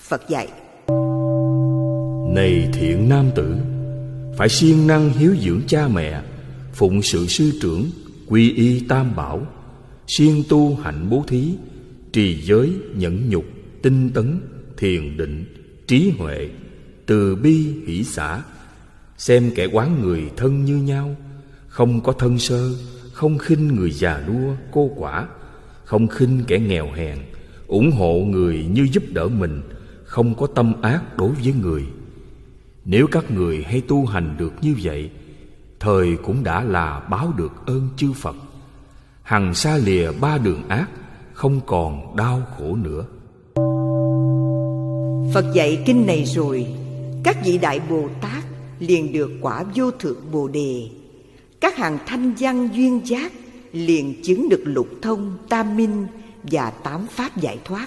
Phật dạy: Này thiện nam tử, phải siêng năng hiếu dưỡng cha mẹ, phụng sự sư trưởng, quy y tam bảo, siêng tu hạnh bố thí, trì giới, nhẫn nhục, tinh tấn, thiền định, trí huệ, từ bi, hỷ xả, xem kẻ oán người thân như nhau, không có thân sơ, không khinh người già nua cô quả, không khinh kẻ nghèo hèn, ủng hộ người như giúp đỡ mình, không có tâm ác đối với người. Nếu các người hay tu hành được như vậy, thời cũng đã là báo được ơn chư Phật, hằng xa lìa ba đường ác, không còn đau khổ nữa. Phật dạy kinh này rồi, các vị Đại Bồ Tát liền được quả vô thượng Bồ Đề. Các hàng thanh văn duyên giác liền chứng được lục thông, tam minh và tám pháp giải thoát.